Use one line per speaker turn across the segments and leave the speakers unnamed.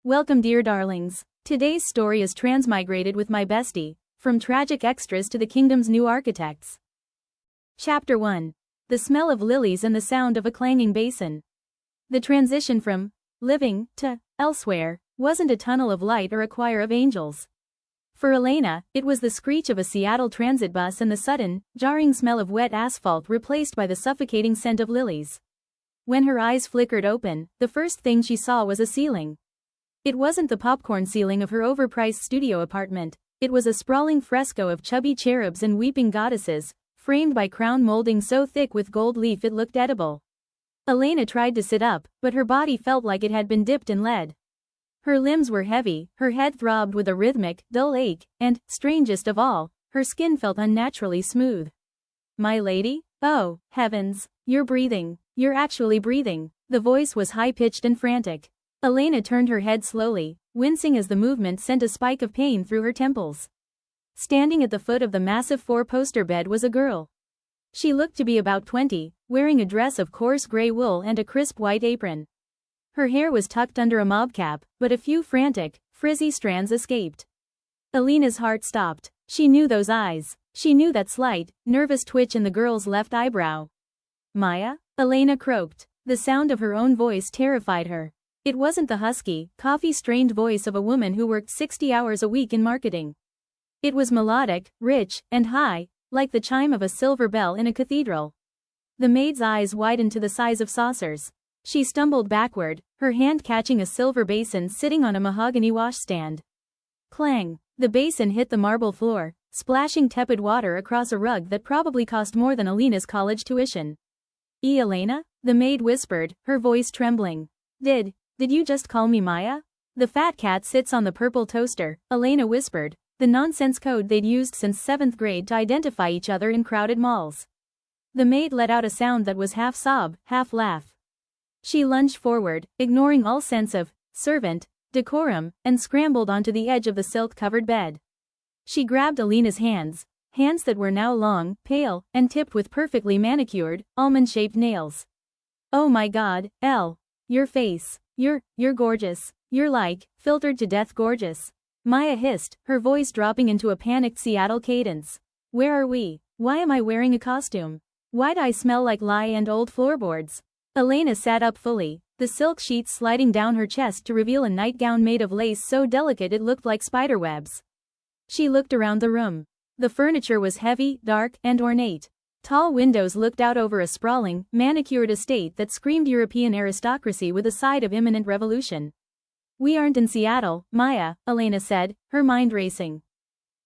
Welcome, dear darlings. Today's story is Transmigrated with my bestie, from tragic extras to the kingdom's new architects. Chapter 1. The smell of lilies and the sound of a clanging basin. The transition from living to elsewhere wasn't a tunnel of light or a choir of angels. For Elena, it was the screech of a Seattle transit bus and the sudden, jarring smell of wet asphalt replaced by the suffocating scent of lilies. When her eyes flickered open, the first thing she saw was a ceiling. It wasn't the popcorn ceiling of her overpriced studio apartment, it was a sprawling fresco of chubby cherubs and weeping goddesses, framed by crown molding so thick with gold leaf it looked edible. Elena tried to sit up, but her body felt like it had been dipped in lead. Her limbs were heavy, her head throbbed with a rhythmic, dull ache, and, strangest of all, her skin felt unnaturally smooth. "My lady? Oh, heavens, you're breathing, you're actually breathing." The voice was high-pitched and frantic. Elena turned her head slowly, wincing as the movement sent a spike of pain through her temples. Standing at the foot of the massive four-poster bed was a girl. She looked to be about 20, wearing a dress of coarse gray wool and a crisp white apron. Her hair was tucked under a mob cap, but a few frantic, frizzy strands escaped. Elena's heart stopped. She knew those eyes. She knew that slight, nervous twitch in the girl's left eyebrow. "Maya?" Elena croaked. The sound of her own voice terrified her. It wasn't the husky, coffee-strained voice of a woman who worked 60 hours a week in marketing. It was melodic, rich, and high, like the chime of a silver bell in a cathedral. The maid's eyes widened to the size of saucers. She stumbled backward, her hand catching a silver basin sitting on a mahogany washstand. Clang! The basin hit the marble floor, splashing tepid water across a rug that probably cost more than Elena's college tuition. Elena?" the maid whispered, her voice trembling. Did you just call me Maya?" "The fat cat sits on the purple toaster," Elena whispered, the nonsense code they'd used since 7th grade to identify each other in crowded malls. The maid let out a sound that was half sob, half laugh. She lunged forward, ignoring all sense of servant decorum, and scrambled onto the edge of the silk-covered bed. She grabbed Elena's hands that were now long, pale, and tipped with perfectly manicured, almond-shaped nails. "Oh my God, Elle. Your face. You're gorgeous. You're like, filtered to death gorgeous." Maya hissed, her voice dropping into a panicked Seattle cadence. "Where are we? Why am I wearing a costume? Why'd I smell like lye and old floorboards?" Elena sat up fully, the silk sheets sliding down her chest to reveal a nightgown made of lace so delicate it looked like spiderwebs. She looked around the room. The furniture was heavy, dark, and ornate. Tall windows looked out over a sprawling, manicured estate that screamed European aristocracy with a side of imminent revolution. "We aren't in Seattle, Maya," Elena said, her mind racing.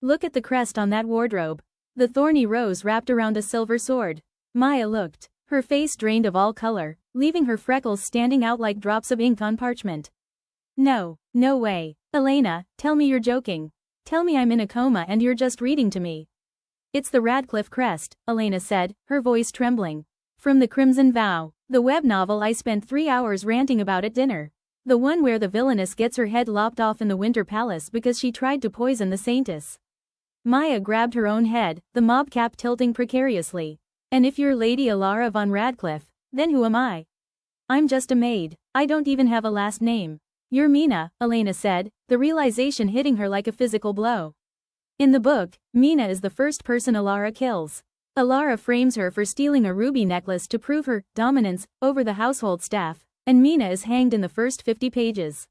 "Look at the crest on that wardrobe. The thorny rose wrapped around a silver sword." Maya looked. Her face drained of all color, leaving her freckles standing out like drops of ink on parchment. No way. Elena, tell me you're joking. Tell me I'm in a coma and you're just reading to me." "It's the Radcliffe crest," Elena said, her voice trembling. "From The Crimson Vow, the web novel I spent 3 hours ranting about at dinner. The one where the villainess gets her head lopped off in the Winter Palace because she tried to poison the Saintess." Maya grabbed her own head, the mob cap tilting precariously. "And if you're Lady Alara von Radcliffe, then who am I? I'm just a maid. I don't even have a last name." "You're Mina," Elena said, the realization hitting her like a physical blow. In the book, Mina is the first person Alara kills. Alara frames her for stealing a ruby necklace to prove her dominance over the household staff, and Mina is hanged in the first 50 pages.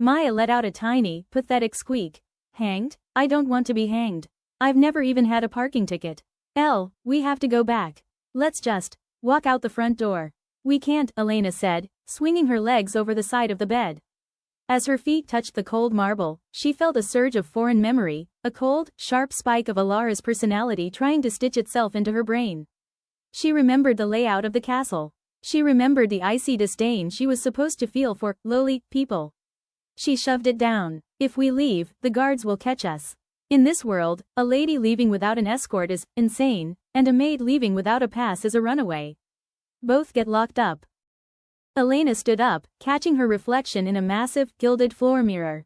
Maya let out a tiny, pathetic squeak. "Hanged? I don't want to be hanged. I've never even had a parking ticket. Elle, we have to go back. Let's just walk out the front door." "We can't," Elena said, swinging her legs over the side of the bed. As her feet touched the cold marble, she felt a surge of foreign memory, a cold, sharp spike of Alara's personality trying to stitch itself into her brain. She remembered the layout of the castle. She remembered the icy disdain she was supposed to feel for lowly people. She shoved it down. "If we leave, the guards will catch us. In this world, a lady leaving without an escort is insane, and a maid leaving without a pass is a runaway. Both get locked up." Elena stood up, catching her reflection in a massive, gilded floor mirror.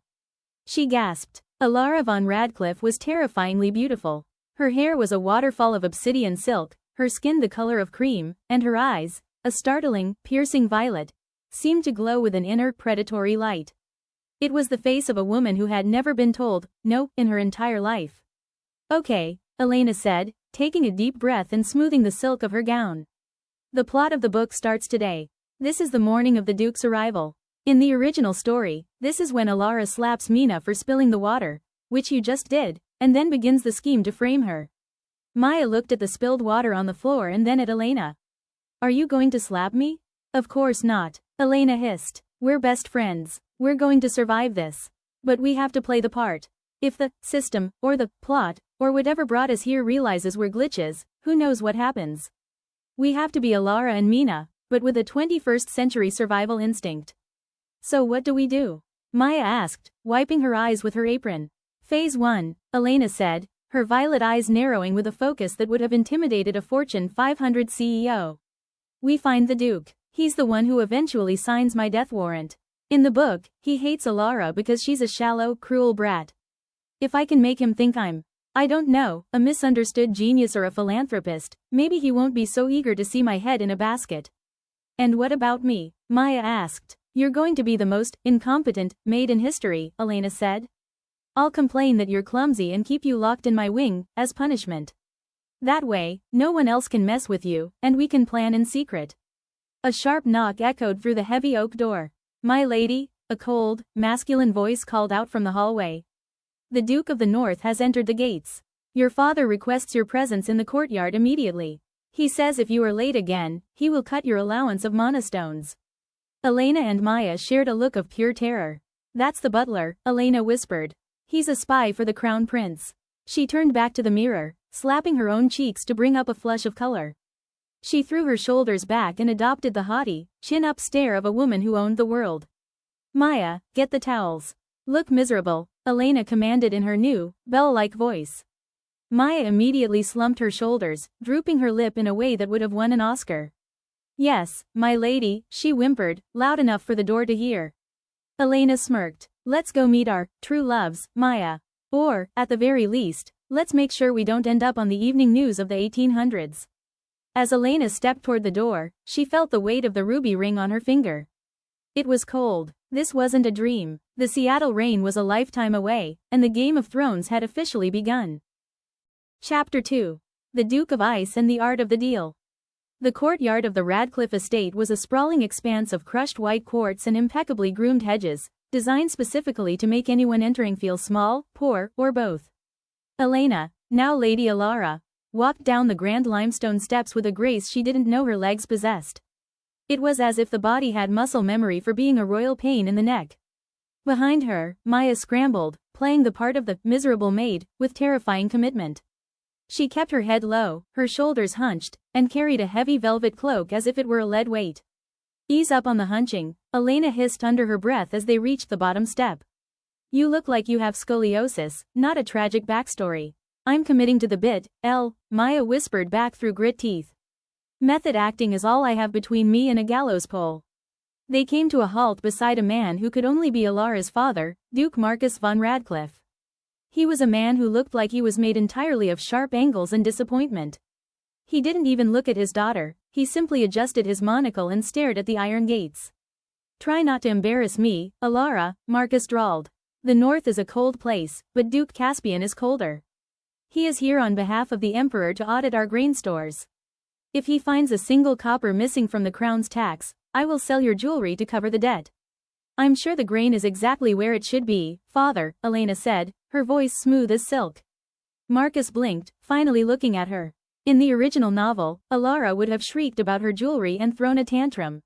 She gasped. Alara von Radcliffe was terrifyingly beautiful. Her hair was a waterfall of obsidian silk, her skin the color of cream, and her eyes, a startling, piercing violet, seemed to glow with an inner, predatory light. It was the face of a woman who had never been told no in her entire life. Okay, Elena said, taking a deep breath and smoothing the silk of her gown. The plot of the book starts today. This is the morning of the Duke's arrival. In the original story, this is when Alara slaps Mina for spilling the water, which you just did, and then begins the scheme to frame her. Maya looked at the spilled water on the floor and then at Elena. Are you going to slap me? Of course not, Elena hissed. We're best friends. We're going to survive this. But we have to play the part. If the system, or the plot, or whatever brought us here realizes we're glitches, who knows what happens? We have to be Alara and Mina, but with a 21st century survival instinct. So what do we do? Maya asked, wiping her eyes with her apron. Phase 1, Elena said, her violet eyes narrowing with a focus that would have intimidated a Fortune 500 CEO. We find the Duke. He's the one who eventually signs my death warrant. In the book, he hates Alara because she's a shallow, cruel brat. If I can make him think I don't know, a misunderstood genius or a philanthropist, maybe he won't be so eager to see my head in a basket. And what about me? Maya asked. You're going to be the most incompetent maid in history, Elena said. I'll complain that you're clumsy and keep you locked in my wing, as punishment. That way, no one else can mess with you, and we can plan in secret. A sharp knock echoed through the heavy oak door. My lady, a cold, masculine voice called out from the hallway. The Duke of the North has entered the gates. Your father requests your presence in the courtyard immediately. He says if you are late again, he will cut your allowance of monastones. Elena and Maya shared a look of pure terror. That's the butler, Elena whispered. He's a spy for the crown prince. She turned back to the mirror, slapping her own cheeks to bring up a flush of color. She threw her shoulders back and adopted the haughty, chin-up stare of a woman who owned the world. Maya, get the towels. Look miserable, Elena commanded in her new, bell-like voice. Maya immediately slumped her shoulders, drooping her lip in a way that would have won an Oscar. Yes, my lady, she whimpered, loud enough for the door to hear. Elena smirked. Let's go meet our true loves, Maya. Or, at the very least, let's make sure we don't end up on the evening news of the 1800s. As Elena stepped toward the door, she felt the weight of the ruby ring on her finger. It was cold. This wasn't a dream. The Seattle rain was a lifetime away, and the Game of Thrones had officially begun. Chapter 2. The Duke of Ice and the Art of the Deal. The courtyard of the Radcliffe estate was a sprawling expanse of crushed white quartz and impeccably groomed hedges, designed specifically to make anyone entering feel small, poor, or both. Elena, now Lady Alara, walked down the grand limestone steps with a grace she didn't know her legs possessed. It was as if the body had muscle memory for being a royal pain in the neck. Behind her, Maya scrambled, playing the part of the miserable maid, with terrifying commitment. She kept her head low, her shoulders hunched, and carried a heavy velvet cloak as if it were a lead weight. Ease up on the hunching, Elena hissed under her breath as they reached the bottom step. You look like you have scoliosis, not a tragic backstory. I'm committing to the bit, Maya whispered back through grit teeth. Method acting is all I have between me and a gallows pole. They came to a halt beside a man who could only be Alara's father, Duke Marcus von Radcliffe. He was a man who looked like he was made entirely of sharp angles and disappointment. He didn't even look at his daughter, he simply adjusted his monocle and stared at the iron gates. Try not to embarrass me, Alara, Marcus drawled. The north is a cold place, but Duke Caspian is colder. He is here on behalf of the Emperor to audit our grain stores. If he finds a single copper missing from the crown's tax, I will sell your jewelry to cover the debt. I'm sure the grain is exactly where it should be, father, Elena said, her voice smooth as silk. Marcus blinked, finally looking at her. In the original novel, Alara would have shrieked about her jewelry and thrown a tantrum.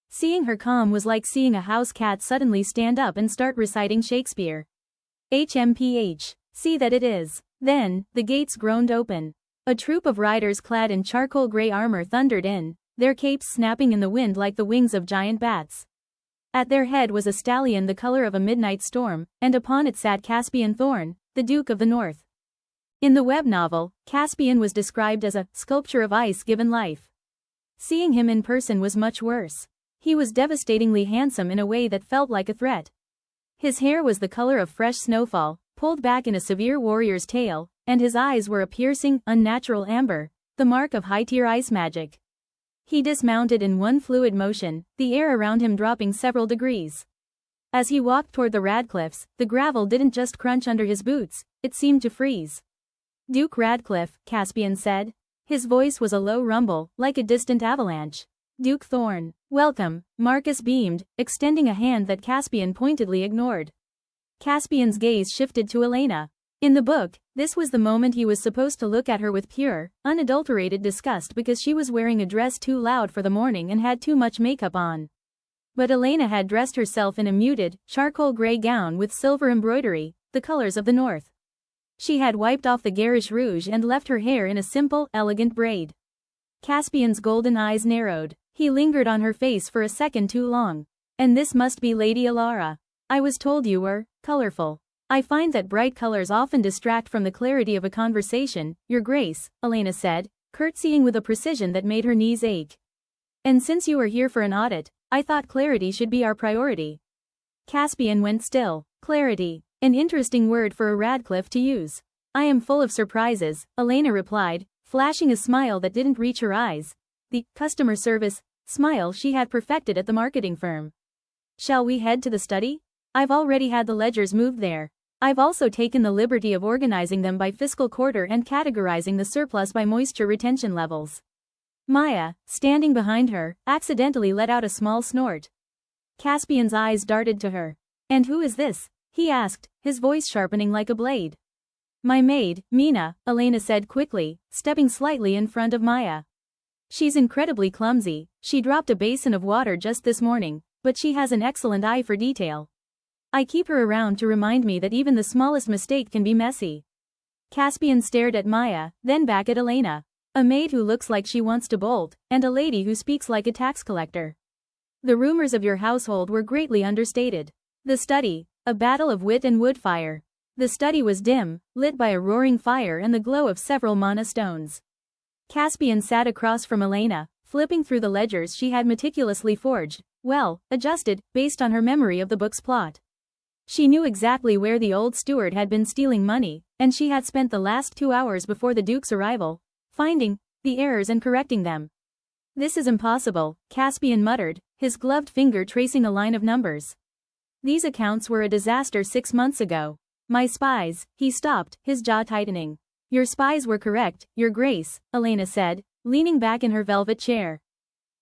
Seeing her calm was like seeing a house cat suddenly stand up and start reciting Shakespeare. HMPH. See that it is. Then, the gates groaned open. A troop of riders clad in charcoal gray armor thundered in, their capes snapping in the wind like the wings of giant bats. At their head was a stallion the color of a midnight storm, and upon it sat Caspian Thorn, the Duke of the North. In the web novel, Caspian was described as a sculpture of ice given life. Seeing him in person was much worse. He was devastatingly handsome in a way that felt like a threat. His hair was the color of fresh snowfall, pulled back in a severe warrior's tail, and his eyes were a piercing, unnatural amber, the mark of high-tier ice magic. He dismounted in one fluid motion, the air around him dropping several degrees. As he walked toward the Radcliffes, the gravel didn't just crunch under his boots, it seemed to freeze. "Duke Radcliffe," Caspian said. His voice was a low rumble, like a distant avalanche. "Duke Thorn. Welcome," Marcus beamed, extending a hand that Caspian pointedly ignored. Caspian's gaze shifted to Elena. In the book, this was the moment he was supposed to look at her with pure, unadulterated disgust because she was wearing a dress too loud for the morning and had too much makeup on. But Elena had dressed herself in a muted, charcoal gray gown with silver embroidery, the colors of the north. She had wiped off the garish rouge and left her hair in a simple, elegant braid. Caspian's golden eyes narrowed. He lingered on her face for a second too long. "And this must be Lady Alara. I was told you were colorful. I find that bright colors often distract from the clarity of a conversation, Your Grace," Elena said, curtsying with a precision that made her knees ache. "And since you are here for an audit, I thought clarity should be our priority." Caspian went still. Clarity. An interesting word for a Radcliffe to use. "I am full of surprises," Elena replied, flashing a smile that didn't reach her eyes. The customer service smile she had perfected at the marketing firm. "Shall we head to the study? I've already had the ledgers moved there. I've also taken the liberty of organizing them by fiscal quarter and categorizing the surplus by moisture retention levels." Maya, standing behind her, accidentally let out a small snort. Caspian's eyes darted to her. "And who is this?" he asked, his voice sharpening like a blade. "My maid, Mina," Elena said quickly, stepping slightly in front of Maya. "She's incredibly clumsy, she dropped a basin of water just this morning, but she has an excellent eye for detail. I keep her around to remind me that even the smallest mistake can be messy." Caspian stared at Maya, then back at Elena. A maid who looks like she wants to bolt, and a lady who speaks like a tax collector. The rumors of your household were greatly understated. The study, a battle of wit and wood fire. The study was dim, lit by a roaring fire and the glow of several mana stones. Caspian sat across from Elena, flipping through the ledgers she had meticulously forged, well, adjusted, based on her memory of the book's plot. She knew exactly where the old steward had been stealing money, and she had spent the last 2 hours before the Duke's arrival, finding the errors and correcting them. "This is impossible," Caspian muttered, his gloved finger tracing a line of numbers. "These accounts were a disaster 6 months ago. My spies," he stopped, his jaw tightening. "Your spies were correct, Your Grace," Elena said, leaning back in her velvet chair.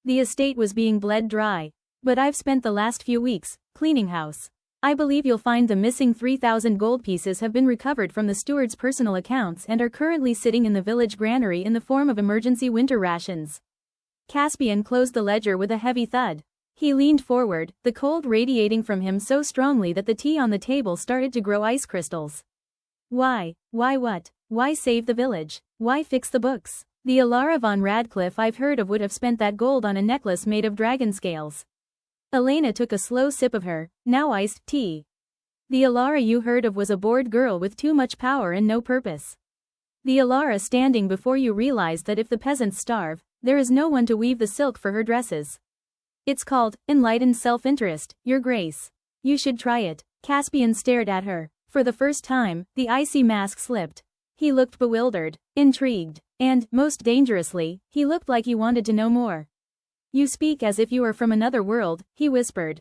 "The estate was being bled dry. But I've spent the last few weeks cleaning house. I believe you'll find the missing 3,000 gold pieces have been recovered from the steward's personal accounts and are currently sitting in the village granary in the form of emergency winter rations." Caspian closed the ledger with a heavy thud. He leaned forward, the cold radiating from him so strongly that the tea on the table started to grow ice crystals. "Why? Why what? Why save the village? Why fix the books? The Alara von Radcliffe I've heard of would have spent that gold on a necklace made of dragon scales." Elena took a slow sip of her, now iced, tea. "The Alara you heard of was a bored girl with too much power and no purpose. The Alara standing before you realized that if the peasants starve, there is no one to weave the silk for her dresses. It's called enlightened self-interest, Your Grace. You should try it." Caspian stared at her. For the first time, the icy mask slipped. He looked bewildered, intrigued, and, most dangerously, he looked like he wanted to know more. "You speak as if you are from another world," he whispered.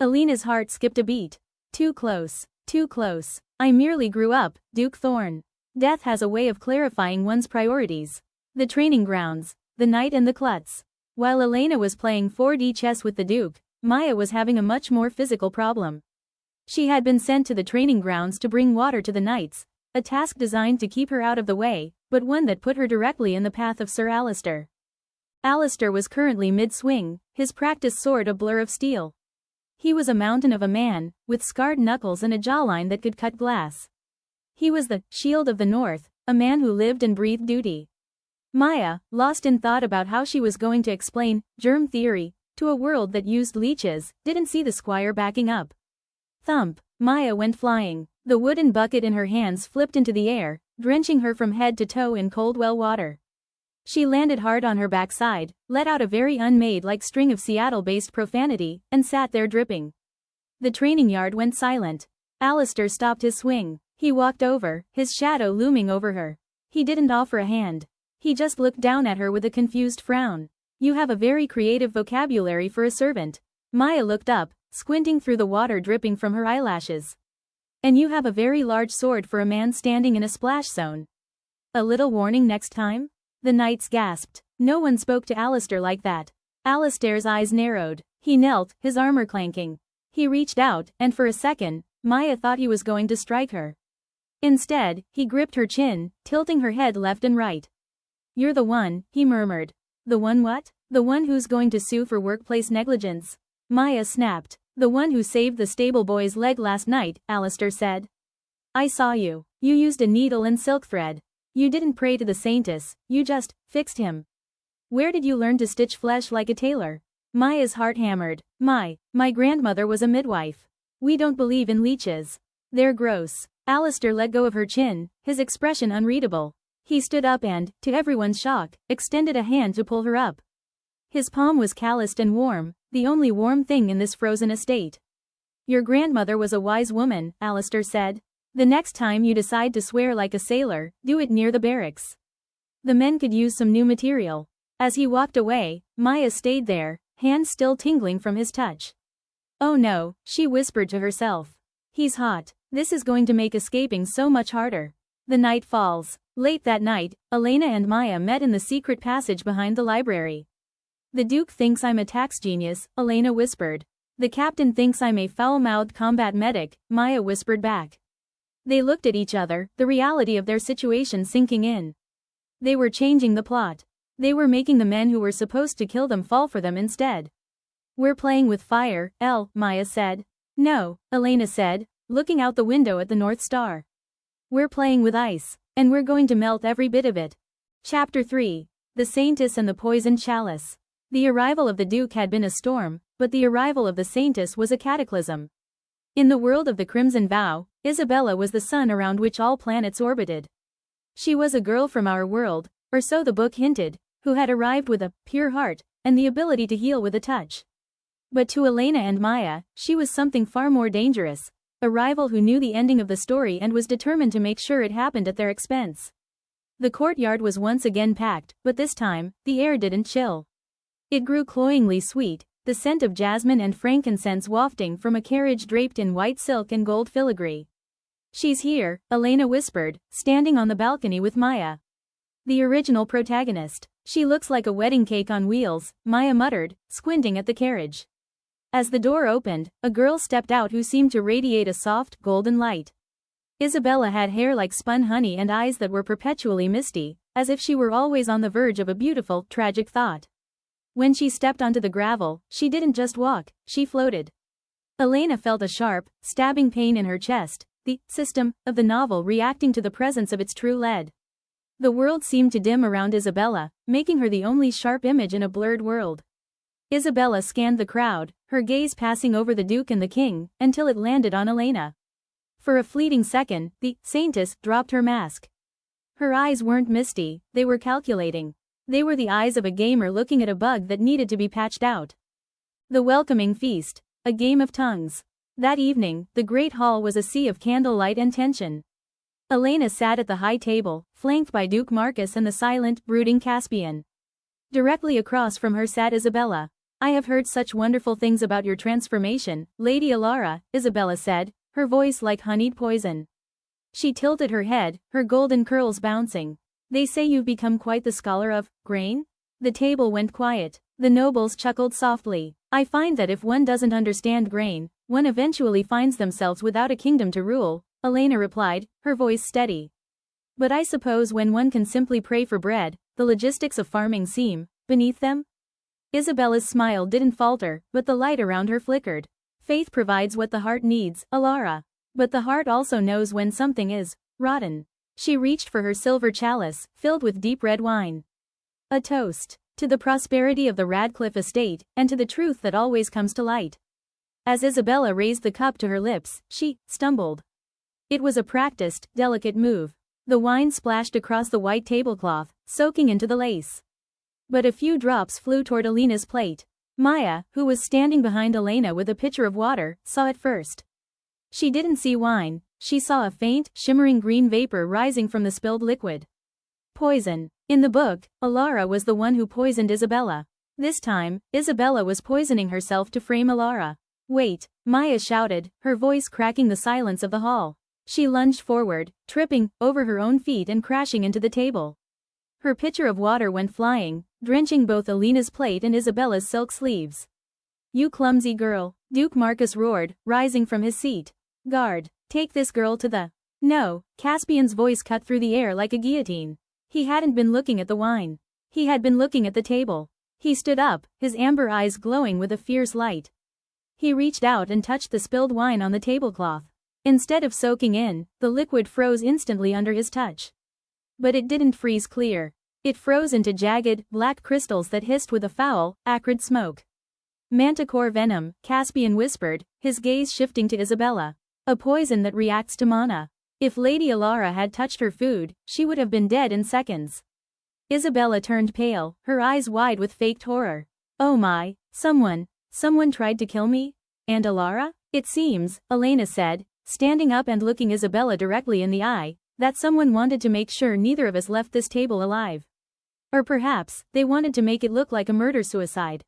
Elena's heart skipped a beat. Too close, too close. "I merely grew up, Duke Thorn. Death has a way of clarifying one's priorities. The training grounds, the night and the klutz." While Elena was playing 4D chess with the Duke, Maya was having a much more physical problem. She had been sent to the training grounds to bring water to the knights, a task designed to keep her out of the way, but one that put her directly in the path of Sir Alistair. Alistair was currently mid-swing, his practice sword a blur of steel. He was a mountain of a man, with scarred knuckles and a jawline that could cut glass. He was the shield of the North, a man who lived and breathed duty. Maya, lost in thought about how she was going to explain germ theory to a world that used leeches, didn't see the squire backing up. Thump! Maya went flying. The wooden bucket in her hands flipped into the air, drenching her from head to toe in cold well water. She landed hard on her backside, let out a very unmaid-like string of Seattle-based profanity, and sat there dripping. The training yard went silent. Alistair stopped his swing. He walked over, his shadow looming over her. He didn't offer a hand. He just looked down at her with a confused frown. "You have a very creative vocabulary for a servant." Maya looked up, squinting through the water dripping from her eyelashes. And you have a very large sword for a man standing in a splash zone. A little warning next time? The knights gasped. No one spoke to Alistair like that. Alistair's eyes narrowed. He knelt, his armor clanking. He reached out, and for a second, Maya thought he was going to strike her. Instead, he gripped her chin, tilting her head left and right. "You're the one," he murmured. "The one what?" "The one who's going to sue for workplace negligence." Maya snapped. "The one who saved the stable boy's leg last night," Alistair said. "I saw you. You used a needle and silk thread. You didn't pray to the saintess, you just fixed him. Where did you learn to stitch flesh like a tailor?" Maya's heart hammered. My grandmother was a midwife. We don't believe in leeches. They're gross." Alistair let go of her chin, his expression unreadable. He stood up and, to everyone's shock, extended a hand to pull her up. His palm was calloused and warm, the only warm thing in this frozen estate. "Your grandmother was a wise woman," Alistair said. "The next time you decide to swear like a sailor, do it near the barracks. The men could use some new material." As he walked away, Maya stayed there, hands still tingling from his touch. "Oh no," she whispered to herself. "He's hot. This is going to make escaping so much harder." The night falls. Late that night, Elena and Maya met in the secret passage behind the library. "The Duke thinks I'm a tax genius," Elena whispered. "The captain thinks I'm a foul-mouthed combat medic," Maya whispered back. They looked at each other, the reality of their situation sinking in. They were changing the plot. They were making the men who were supposed to kill them fall for them instead. "We're playing with fire, Maya said. "No," Elena said, looking out the window at the North Star. "We're playing with ice, and we're going to melt every bit of it." Chapter 3. The Saintess and the Poisoned Chalice. The arrival of the Duke had been a storm, but the arrival of the Saintess was a cataclysm. In the world of the Crimson Vow, Isabella was the sun around which all planets orbited. She was a girl from our world, or so the book hinted, who had arrived with a pure heart and the ability to heal with a touch. But to Elena and Maya, she was something far more dangerous, a rival who knew the ending of the story and was determined to make sure it happened at their expense. The courtyard was once again packed, but this time, the air didn't chill. It grew cloyingly sweet, the scent of jasmine and frankincense wafting from a carriage draped in white silk and gold filigree. "She's here," Elena whispered, standing on the balcony with Maya. "The original protagonist. She looks like a wedding cake on wheels," Maya muttered, squinting at the carriage. As the door opened, a girl stepped out who seemed to radiate a soft, golden light. Isabella had hair like spun honey and eyes that were perpetually misty, as if she were always on the verge of a beautiful, tragic thought. When she stepped onto the gravel, she didn't just walk, she floated. Elena felt a sharp, stabbing pain in her chest, the system of the novel reacting to the presence of its true lead. The world seemed to dim around Isabella, making her the only sharp image in a blurred world. Isabella scanned the crowd, her gaze passing over the Duke and the King, until it landed on Elena. For a fleeting second, the Saintess dropped her mask. Her eyes weren't misty, they were calculating. They were the eyes of a gamer looking at a bug that needed to be patched out. The welcoming feast. A game of tongues. That evening, the Great Hall was a sea of candlelight and tension. Elena sat at the high table, flanked by Duke Marcus and the silent, brooding Caspian. Directly across from her sat Isabella. "I have heard such wonderful things about your transformation, Lady Alara," Isabella said, her voice like honeyed poison. She tilted her head, her golden curls bouncing. "They say you've become quite the scholar of grain?" The table went quiet. The nobles chuckled softly. "I find that if one doesn't understand grain, one eventually finds themselves without a kingdom to rule," Elena replied, her voice steady. "But I suppose when one can simply pray for bread, the logistics of farming seem beneath them?" Isabella's smile didn't falter, but the light around her flickered. "Faith provides what the heart needs, Alara. But the heart also knows when something is rotten." She reached for her silver chalice, filled with deep red wine. "A toast to the prosperity of the Radcliffe estate, and to the truth that always comes to light." As Isabella raised the cup to her lips, she stumbled. It was a practiced, delicate move. The wine splashed across the white tablecloth, soaking into the lace. But a few drops flew toward Elena's plate. Maya, who was standing behind Elena with a pitcher of water, saw it first. She didn't see wine, she saw a faint, shimmering green vapor rising from the spilled liquid. Poison. In the book, Alara was the one who poisoned Isabella. This time, Isabella was poisoning herself to frame Alara. Wait, Maya shouted, her voice cracking the silence of the hall. She lunged forward, tripping over her own feet and crashing into the table. Her pitcher of water went flying, drenching both Alina's plate and Isabella's silk sleeves. You clumsy girl, Duke Marcus roared, rising from his seat. Guard, take this girl to the... No, Caspian's voice cut through the air like a guillotine. He hadn't been looking at the wine. He had been looking at the table. He stood up, his amber eyes glowing with a fierce light. He reached out and touched the spilled wine on the tablecloth. Instead of soaking in, the liquid froze instantly under his touch. But it didn't freeze clear. It froze into jagged, black crystals that hissed with a foul, acrid smoke. Manticore venom, Caspian whispered, his gaze shifting to Isabella. A poison that reacts to mana. If Lady Alara had touched her food, she would have been dead in seconds. Isabella turned pale, her eyes wide with faked horror. Oh my, someone tried to kill me? And Alara? It seems, Elena said, standing up and looking Isabella directly in the eye, that someone wanted to make sure neither of us left this table alive. Or perhaps, they wanted to make it look like a murder-suicide.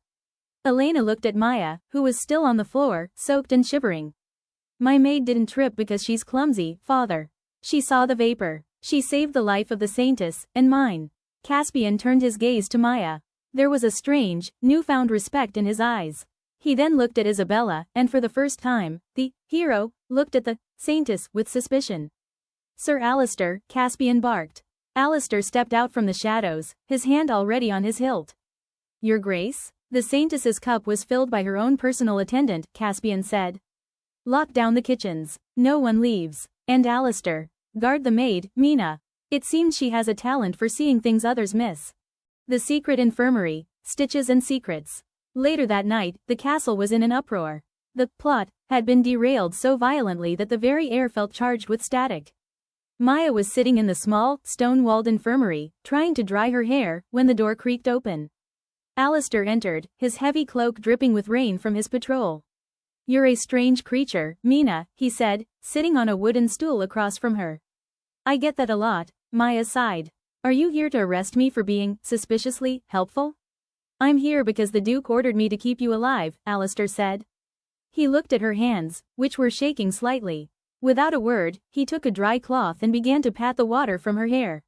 Elena looked at Maya, who was still on the floor, soaked and shivering. My maid didn't trip because she's clumsy, father. She saw the vapor. She saved the life of the saintess, and mine. Caspian turned his gaze to Maya. There was a strange, newfound respect in his eyes. He then looked at Isabella, and for the first time, the hero looked at the saintess with suspicion. Sir Alistair, Caspian barked. Alistair stepped out from the shadows, his hand already on his hilt. Your Grace? The saintess's cup was filled by her own personal attendant, Caspian said. Lock down the kitchens. No one leaves. And Alistair, guard the maid, Mina. It seems she has a talent for seeing things others miss. The secret infirmary, stitches and secrets. Later that night, the castle was in an uproar. The plot had been derailed so violently that the very air felt charged with static. Maya was sitting in the small, stone-walled infirmary, trying to dry her hair, when the door creaked open. Alistair entered, his heavy cloak dripping with rain from his patrol. You're a strange creature, Mina, he said, sitting on a wooden stool across from her. I get that a lot, Maya sighed. Are you here to arrest me for being suspiciously helpful? I'm here because the Duke ordered me to keep you alive, Alistair said. He looked at her hands, which were shaking slightly. Without a word, he took a dry cloth and began to pat the water from her hair.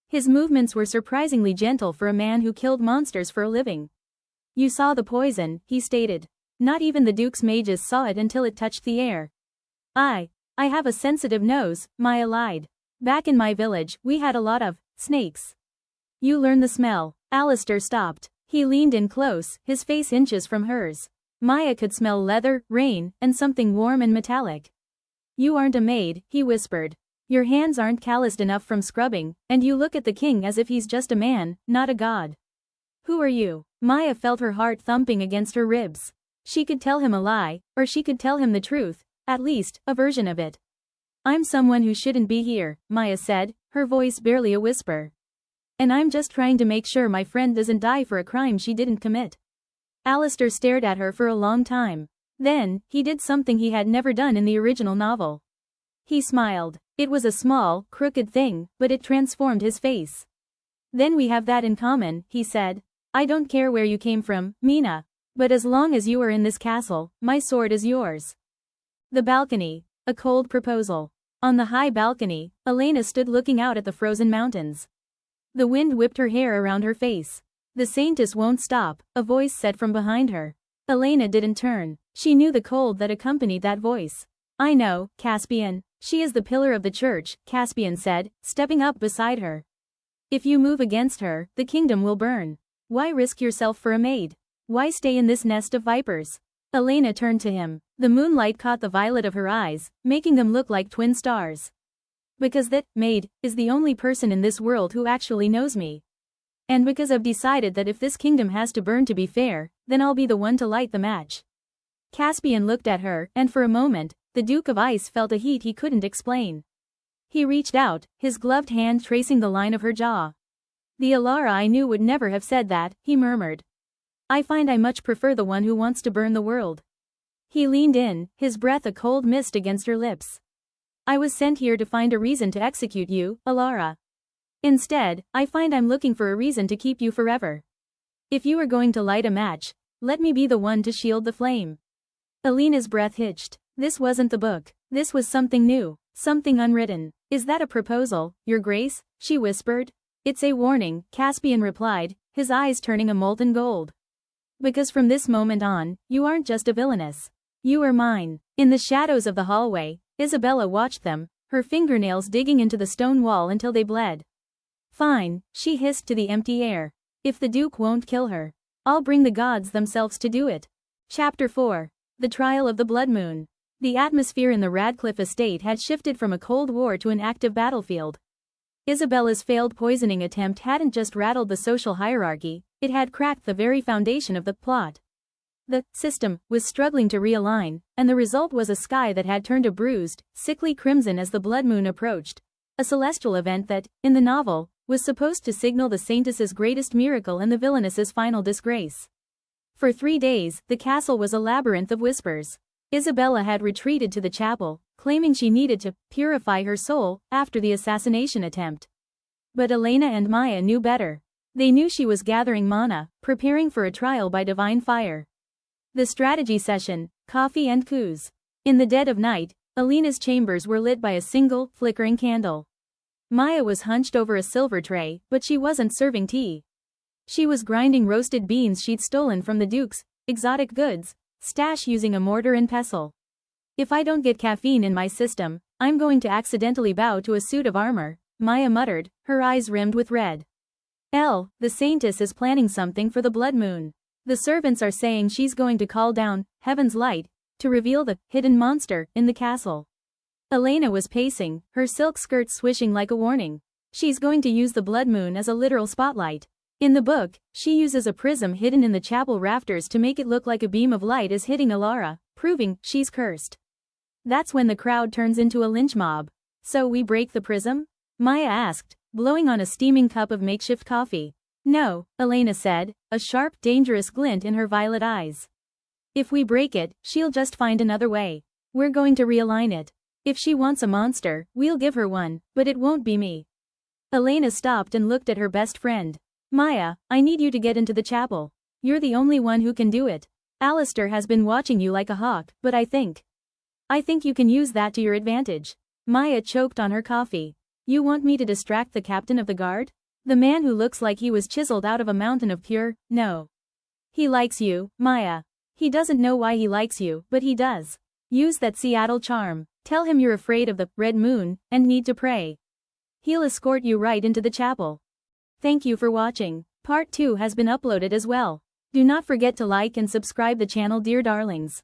His movements were surprisingly gentle for a man who killed monsters for a living. You saw the poison, he stated. Not even the Duke's mages saw it until it touched the air. I have a sensitive nose, Maya lied. Back in my village, we had a lot of snakes. You learn the smell. Alistair stopped. He leaned in close, his face inches from hers. Maya could smell leather, rain, and something warm and metallic. You aren't a maid, he whispered. Your hands aren't calloused enough from scrubbing, and you look at the king as if he's just a man, not a god. Who are you? Maya felt her heart thumping against her ribs. She could tell him a lie, or she could tell him the truth, at least, a version of it. I'm someone who shouldn't be here, Maya said, her voice barely a whisper. And I'm just trying to make sure my friend doesn't die for a crime she didn't commit. Alistair stared at her for a long time. Then, he did something he had never done in the original novel. He smiled. It was a small, crooked thing, but it transformed his face. Then we have that in common, he said. I don't care where you came from, Mina. But as long as you are in this castle, my sword is yours. The balcony. A cold proposal. On the high balcony, Elena stood looking out at the frozen mountains. The wind whipped her hair around her face. The saintess won't stop, a voice said from behind her. Elena didn't turn. She knew the cold that accompanied that voice. I know, Caspian. She is the pillar of the church, Caspian said, stepping up beside her. If you move against her, the kingdom will burn. Why risk yourself for a maid? Why stay in this nest of vipers? Elena turned to him. The moonlight caught the violet of her eyes, making them look like twin stars. Because that maid is the only person in this world who actually knows me. And because I've decided that if this kingdom has to burn to be fair, then I'll be the one to light the match. Caspian looked at her, and for a moment, the Duke of Ice felt a heat he couldn't explain. He reached out, his gloved hand tracing the line of her jaw. The Alara I knew would never have said that, he murmured. I find I much prefer the one who wants to burn the world. He leaned in, his breath a cold mist against her lips. I was sent here to find a reason to execute you, Alara. Instead, I find I'm looking for a reason to keep you forever. If you are going to light a match, let me be the one to shield the flame. Alina's breath hitched. This wasn't the book. This was something new. Something unwritten. Is that a proposal, Your Grace? She whispered. It's a warning, Caspian replied, his eyes turning a molten gold. Because from this moment on, you aren't just a villainess. You are mine. In the shadows of the hallway, Isabella watched them, her fingernails digging into the stone wall until they bled. Fine, she hissed to the empty air. If the Duke won't kill her, I'll bring the gods themselves to do it. Chapter 4. The Trial of the Blood Moon. The atmosphere in the Radcliffe estate had shifted from a Cold War to an active battlefield. Isabella's failed poisoning attempt hadn't just rattled the social hierarchy, it had cracked the very foundation of the plot. The system was struggling to realign, and the result was a sky that had turned a bruised, sickly crimson as the blood moon approached. A celestial event that, in the novel, was supposed to signal the saintess's greatest miracle and the villainess's final disgrace. For 3 days, the castle was a labyrinth of whispers. Isabella had retreated to the chapel, claiming she needed to purify her soul after the assassination attempt. But Elena and Maya knew better. They knew she was gathering mana, preparing for a trial by divine fire. The strategy session, coffee and coups. In the dead of night, Elena's chambers were lit by a single, flickering candle. Maya was hunched over a silver tray, but she wasn't serving tea. She was grinding roasted beans she'd stolen from the Duke's exotic goods stash using a mortar and pestle. If I don't get caffeine in my system, I'm going to accidentally bow to a suit of armor, Maya muttered, her eyes rimmed with red. The saintess is planning something for the blood moon. The servants are saying she's going to call down heaven's light to reveal the hidden monster in the castle. Elena was pacing, her silk skirt swishing like a warning. She's going to use the blood moon as a literal spotlight. In the book, she uses a prism hidden in the chapel rafters to make it look like a beam of light is hitting Alara, proving she's cursed. That's when the crowd turns into a lynch mob. So we break the prism? Maya asked, blowing on a steaming cup of makeshift coffee. No, Elena said, a sharp, dangerous glint in her violet eyes. If we break it, she'll just find another way. We're going to realign it. If she wants a monster, we'll give her one, but it won't be me. Elena stopped and looked at her best friend. Maya, I need you to get into the chapel. You're the only one who can do it. Alistair has been watching you like a hawk, but I think you can use that to your advantage. Maya choked on her coffee. You want me to distract the captain of the guard? The man who looks like he was chiseled out of a mountain of pure, no. He likes you, Maya. He doesn't know why he likes you, but he does. Use that Seattle charm. Tell him you're afraid of the red moon and need to pray. He'll escort you right into the chapel. Thank you for watching. Part 2 has been uploaded as well. Do not forget to like and subscribe the channel, dear darlings.